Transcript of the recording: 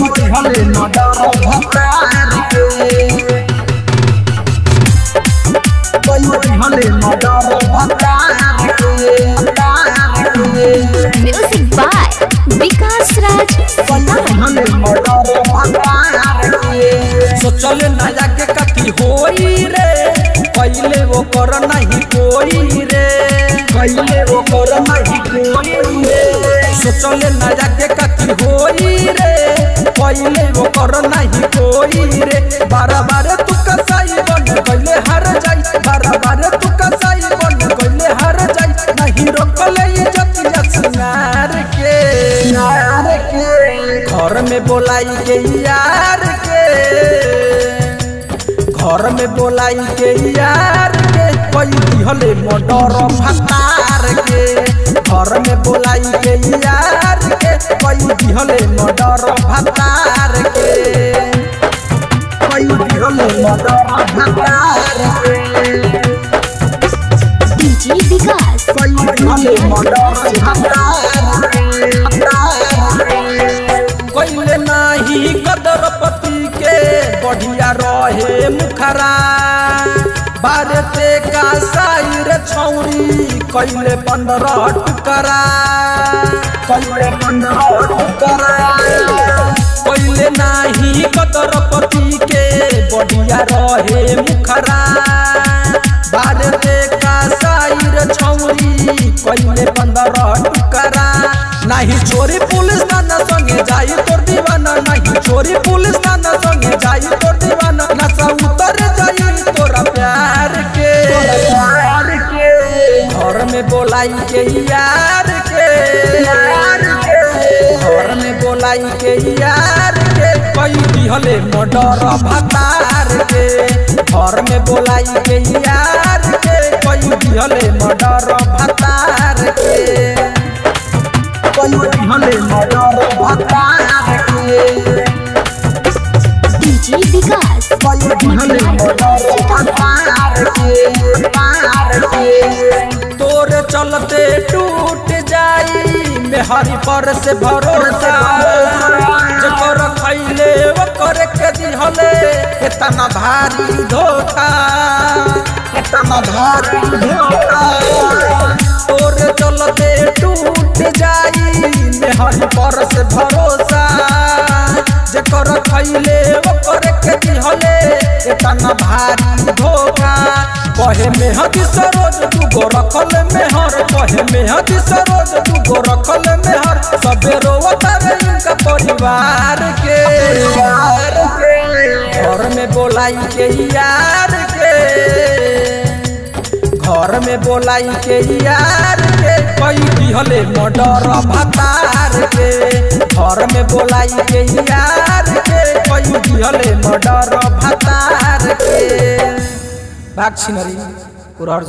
कोई दिहले मर्डर भतार के कोई दिहले मर्डर भतार के म्यूजिक बाय विकास राज दिहले मर्डर भतार के सोचले नया के कथी होई रे पहले वो कर नहीं कोई रे पहले वो कर नहीं कोई रे सोचले नया के कथी होई रे पहले वो कर नहीं कोई रे बार बार तू कसाई बन गइले हार जाई बार बार तू कसाई बन गइले हार जाई नहीं रोकले इज्जतिया सिंगार के घर में बोलाई के यार के घर में बोलाई के यार के कोई दिहले मर्डर भतार के घर में बोलाई के यार के कोई दिहले मर्डर भतार के कोई दिहले मर्डर भतार के डीजे विकास कोई दिहले मर्डर भतार के कोइले नाही कदर पति के बढ़िया रहे मुखरा बारते का साइर छौरी कोइले 15 टुकरा कोइले 15 टुकरा कोइले नाही कदर पति के बढ़िया रहे मुखरा बारते का साइर छौरी कोइले 15 टुकरा नहीं चोरी पुलिस थाना संगे जाई तोर दीवाना नहीं चोरी पुलिस थाना संगे जाई तोर दीवाना नशा उतर जाई तोरा प्यार के घर में बोलाई के यार के घर में बोलाई के यार के कोई दिहले मर्डर भतार के घर में बोलाई के यार के कोई दिहले मर्डर भतार के कोई दिहले मर्डर भतार के डीजे विकास कोई दिहले मर्डर भतार के तोर चलते टूट जाई मेहरी पर से भरोसा जकर खैले ओकर के दिहले इतना भारी धोखा इतना भारी धोखा तोर चलते टूट जाई मेहरी पर से भरोसा जकर खैले ओकर के दिहले इतना भारी धोखा कहे मेहदी सरोज तू गो रखल मेहर कहे मेहदी सरोज तू गो रखल मेहर सबे रोवता रे इनका परिवार के घर में बोलाई के यार के घर में बोलाई के यार के कोई दिहले मर्डर भतार के घर में बोलाई के यार के कोई दिहले मर्डर भतार के भाग छिनरी पुरहर